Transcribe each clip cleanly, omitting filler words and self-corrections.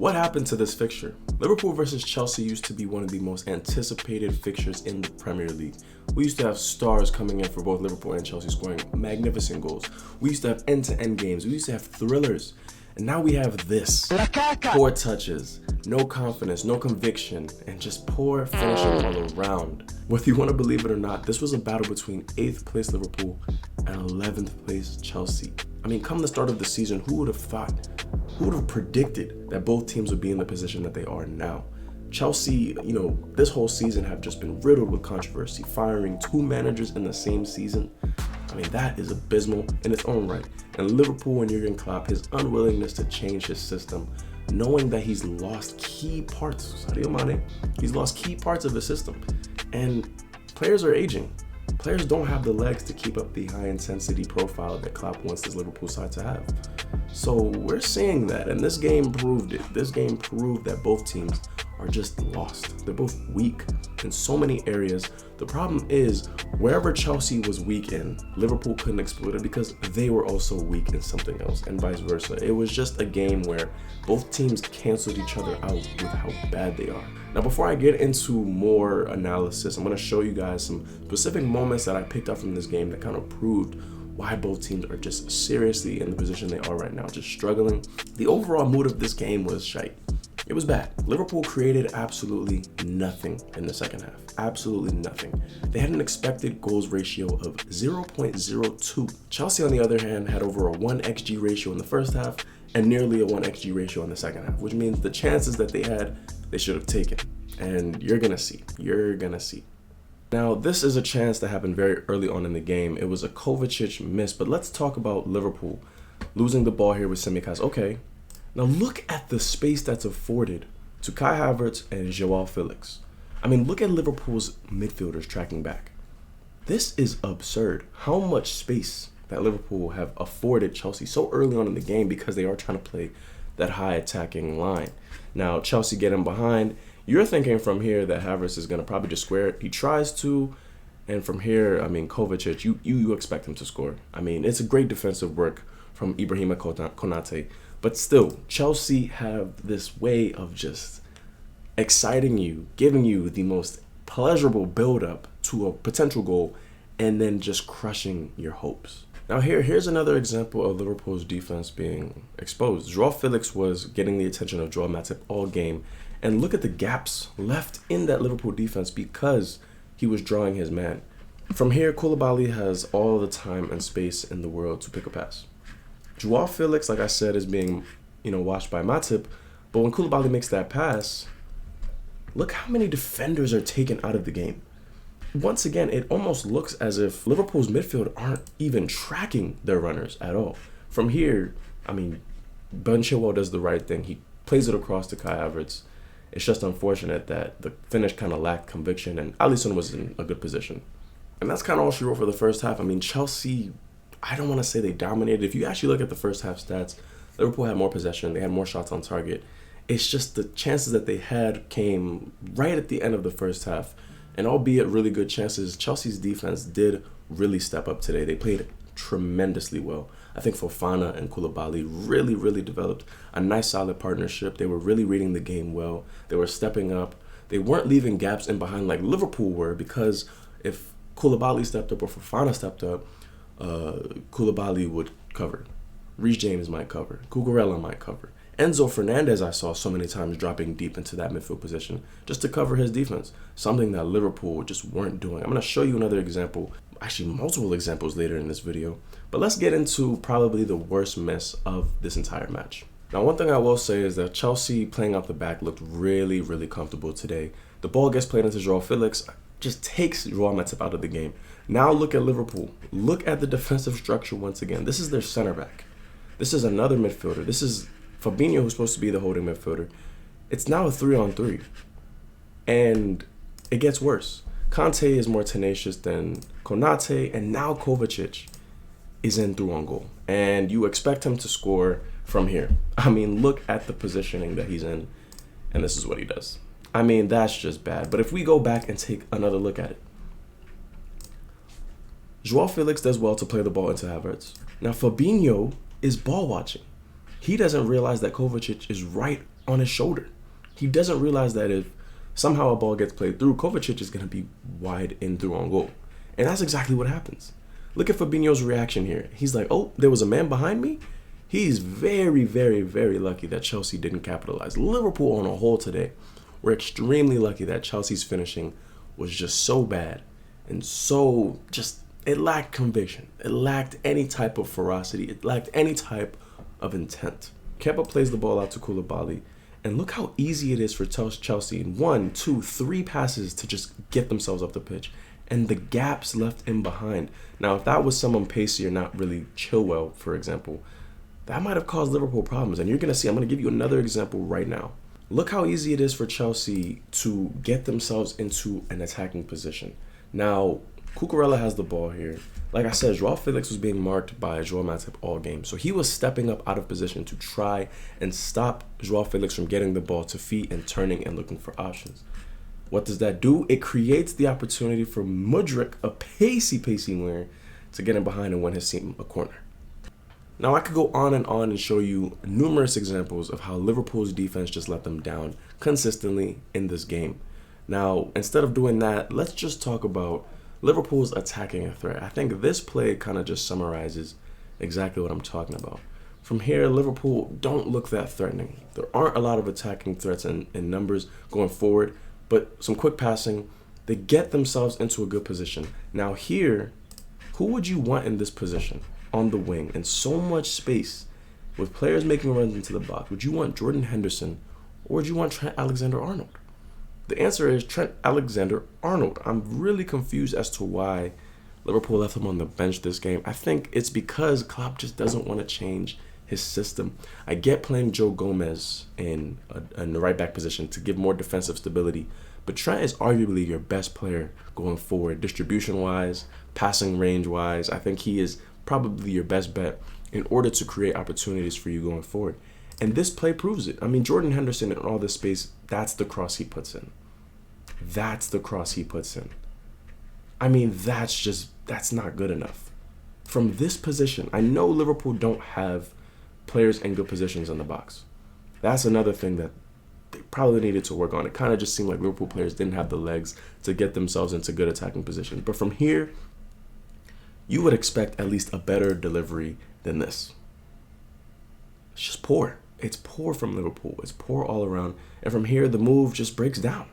What happened to this fixture? Liverpool versus Chelsea used to be one of the most anticipated fixtures in the Premier League. We used to have stars coming in for both Liverpool and Chelsea scoring magnificent goals. We used to have end-to-end games. We used to have thrillers. And now we have this. Poor touches, no confidence, no conviction, and just poor finishing all around. Whether you want to believe it or not, this was a battle between 8th place Liverpool and 11th place Chelsea. I mean, come the start of the season, who would have thought, who would have predicted that both teams would be in the position that they are now? Chelsea, this whole season have just been riddled with controversy, firing 2 managers in the same season. I mean, that is abysmal in its own right. And Liverpool and Jurgen Klopp, his unwillingness to change his system, knowing that he's lost key parts, Sadio Mane, he's lost key parts of the system. And players are aging. Players don't have the legs to keep up the high-intensity profile that Klopp wants his Liverpool side to have. So we're seeing that, and this game proved it. This game proved that both teams are just lost. They're both weak in so many areas. The problem is, wherever Chelsea was weak in, Liverpool couldn't exploit it because they were also weak in something else, and vice versa. It was just a game where both teams canceled each other out with how bad they are. Now, before I get into more analysis, I'm going to show you guys some specific moments that I picked up from this game that kind of proved why both teams are just seriously in the position they are right now, just struggling. The overall mood of this game was shite. It was bad. Liverpool created absolutely nothing in the second half. Absolutely nothing. They had an expected goals ratio of 0.02. Chelsea, on the other hand, had over a 1 XG ratio in the first half and nearly a 1 XG ratio in the second half, which means the chances that they had, they should have taken. And you're gonna see. You're gonna see. Now, this is a chance that happened very early on in the game. It was a Kovacic miss, but let's talk about Liverpool losing the ball here with Tsimikas. Okay. Now look at the space that's afforded to Kai Havertz and Joao Felix. I mean, look at Liverpool's midfielders tracking back. This is absurd. How much space that Liverpool have afforded Chelsea so early on in the game because they are trying to play that high attacking line. Now, Chelsea getting behind. You're thinking from here that Havertz is going to probably just square it. He tries to. And from here, I mean, Kovacic, you expect him to score. I mean, it's a great defensive work from Ibrahima Konate. But still, Chelsea have this way of just exciting you, giving you the most pleasurable build-up to a potential goal, and then just crushing your hopes. Now here's another example of Liverpool's defense being exposed. Joao Felix was getting the attention of Joel Matip all game, and look at the gaps left in that Liverpool defense because he was drawing his man. From here, Koulibaly has all the time and space in the world to pick a pass. Joao Felix, like I said, is being, watched by Matip, but when Koulibaly makes that pass, look how many defenders are taken out of the game. Once again, it almost looks as if Liverpool's midfield aren't even tracking their runners at all. From here, I mean, Ben Chilwell does the right thing. He plays it across to Kai Havertz. It's just unfortunate that the finish kind of lacked conviction, and Alisson was in a good position. And that's kind of all she wrote for the first half. I mean, Chelsea, I don't want to say they dominated. If you actually look at the first half stats, Liverpool had more possession. They had more shots on target. It's just the chances that they had came right at the end of the first half. And albeit really good chances, Chelsea's defense did really step up today. They played tremendously well. I think Fofana and Koulibaly really developed a nice solid partnership. They were really reading the game well. They were stepping up. They weren't leaving gaps in behind like Liverpool were, because if Koulibaly stepped up or Fofana stepped up, Koulibaly would cover. Reece James might cover. Cucurella might cover. Enzo Fernandez I saw so many times dropping deep into that midfield position just to cover his defense, something that Liverpool just weren't doing. I'm going to show you another example, actually multiple examples later in this video, but let's get into probably the worst miss of this entire match. Now, one thing I will say is that Chelsea playing out the back looked really comfortable today. The ball gets played into Joao Felix, just takes Joao Matip out of the game. Now look at Liverpool. Look at the defensive structure once again. This is their center back. This is another midfielder. This is Fabinho, who's supposed to be the holding midfielder. It's now a 3-on-3. And it gets worse. Kante is more tenacious than Konate, and now Kovacic is in through on goal. And you expect him to score from here. I mean, look at the positioning that he's in, and this is what he does. I mean, that's just bad. But if we go back and take another look at it, Joao Felix does well to play the ball into Havertz. Now, Fabinho is ball watching. He doesn't realize that Kovacic is right on his shoulder. He doesn't realize that if somehow a ball gets played through, Kovacic is going to be wide in through on goal. And that's exactly what happens. Look at Fabinho's reaction here. He's like, oh, there was a man behind me? He's very, very, very lucky that Chelsea didn't capitalize. Liverpool on a whole today, we're extremely lucky that Chelsea's finishing was just so bad and so just, it lacked conviction. It lacked any type of ferocity. It lacked any type of intent. Kepa plays the ball out to Koulibaly, and look how easy it is for Chelsea in 1, 2, 3 passes to just get themselves up the pitch, and the gaps left in behind. Now, if that was someone pacey or not really Chilwell, for example, that might have caused Liverpool problems. And you're going to see, I'm going to give you another example right now. Look how easy it is for Chelsea to get themselves into an attacking position. Now, Cucurella has the ball here. Like I said, Joao Felix was being marked by Joao Matip all game. So he was stepping up out of position to try and stop Joao Felix from getting the ball to feet and turning and looking for options. What does that do? It creates the opportunity for Mudryk, a pacey winger, to get in behind and win his team a corner. Now, I could go on and show you numerous examples of how Liverpool's defense just let them down consistently in this game. Now, instead of doing that, let's just talk about Liverpool's attacking threat. I think this play kind of just summarizes exactly what I'm talking about. From here, Liverpool don't look that threatening. There aren't a lot of attacking threats in numbers going forward, but some quick passing, they get themselves into a good position. Now here, who would you want in this position? On the wing and so much space with players making runs into the box, would you want Jordan Henderson or would you want Trent Alexander-Arnold? The answer is Trent Alexander-Arnold. I'm really confused as to why Liverpool left him on the bench this game. I think it's because Klopp just doesn't want to change his system. I get playing Joe Gomez in the right back position to give more defensive stability, but Trent is arguably your best player going forward, distribution-wise, passing range-wise. I think he is probably your best bet in order to create opportunities for you going forward. And this play proves it. I mean, Jordan Henderson in all this space, that's the cross he puts in. That's the cross he puts in. I mean, that's not good enough. From this position, I know Liverpool don't have players in good positions in the box. That's another thing that they probably needed to work on. It kind of just seemed like Liverpool players didn't have the legs to get themselves into good attacking positions. But from here, you would expect at least a better delivery than this. It's just poor. It's poor from Liverpool. It's poor all around. And from here, the move just breaks down.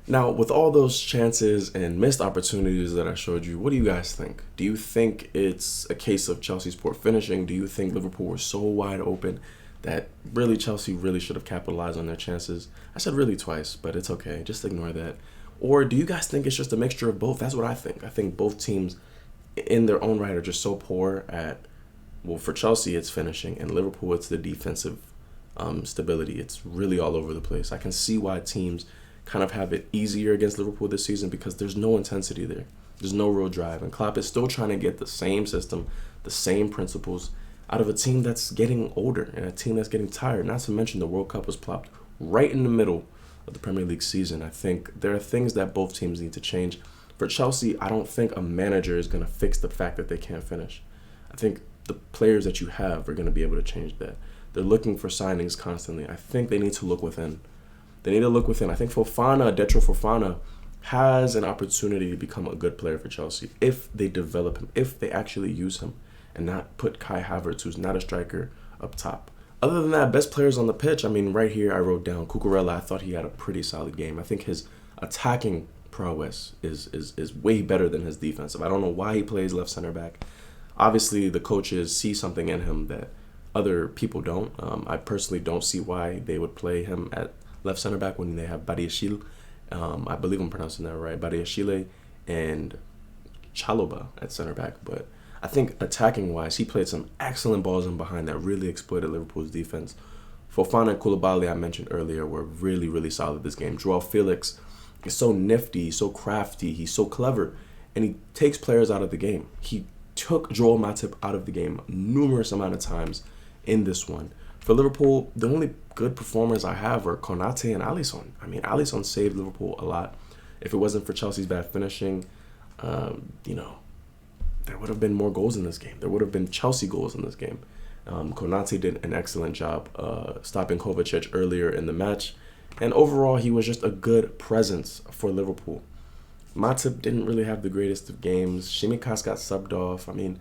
Now, with all those chances and missed opportunities that I showed you, what do you guys think? Do you think it's a case of Chelsea's poor finishing? Do you think Liverpool was so wide open that really Chelsea really should have capitalized on their chances? I said really twice, but it's okay. Just ignore that. Or do you guys think it's just a mixture of both? That's what I think. I think both teams in their own right are just so poor at, well, for Chelsea, it's finishing, and Liverpool, it's the defensive stability. It's really all over the place. I can see why teams kind of have it easier against Liverpool this season because there's no intensity there. There's no real drive. And Klopp is still trying to get the same system, the same principles out of a team that's getting older and a team that's getting tired. Not to mention the World Cup was plopped right in the middle of the Premier League season. I think there are things that both teams need to change. For Chelsea, I don't think a manager is going to fix the fact that they can't finish. I think the players that you have are going to be able to change that. They're looking for signings constantly. I think they need to look within. They need to look within. I think Fofana has an opportunity to become a good player for Chelsea if they develop him, if they actually use him and not put Kai Havertz, who's not a striker, up top. Other than that, best players on the pitch, I mean, right here I wrote down Cucurella. I thought he had a pretty solid game. I think his attacking prowess is way better than his defensive. I don't know why he plays left center back. Obviously, the coaches see something in him that other people don't. I personally don't see why they would play him at left center back when they have Badiashile. I believe I'm pronouncing that right. Badiashile and Chalobah at center back. But I think attacking-wise, he played some excellent balls in behind that really exploited Liverpool's defense. Fofana and Koulibaly, I mentioned earlier, were really, really solid this game. Joao Felix is so nifty, so crafty, he's so clever, and he takes players out of the game. He took Joel Matip out of the game numerous amount of times in this one. For Liverpool, the only good performers I have are Konate and Alisson. I mean, Alisson saved Liverpool a lot. If it wasn't for Chelsea's bad finishing, there would have been more goals in this game. There would have been Chelsea goals in this game. Konate did an excellent job stopping Kovacic earlier in the match. And overall, he was just a good presence for Liverpool. Matip didn't really have the greatest of games. Shimikas got subbed off. I mean,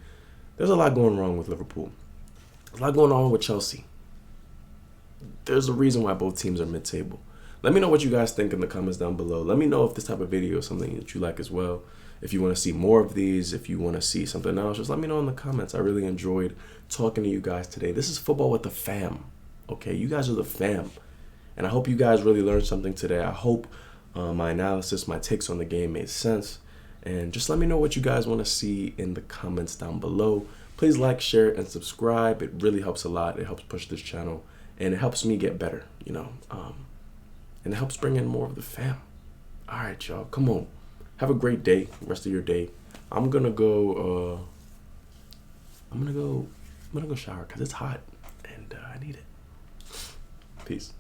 there's a lot going wrong with Liverpool. There's a lot going on with Chelsea. There's a reason why both teams are mid-table. Let me know what you guys think in the comments down below. Let me know if this type of video is something that you like as well. If you want to see more of these, if you want to see something else, just let me know in the comments. I really enjoyed talking to you guys today. This is Football with the Fam. Okay, you guys are the fam. And I hope you guys really learned something today. I hope my analysis, my takes on the game made sense. And just let me know what you guys want to see in the comments down below. Please like, share, and subscribe. It really helps a lot. It helps push this channel. And it helps me get better, you know. And it helps bring in more of the fam. All right, y'all. Come on. Have a great day. Rest of your day. I'm gonna go shower because it's hot and I need it. Peace.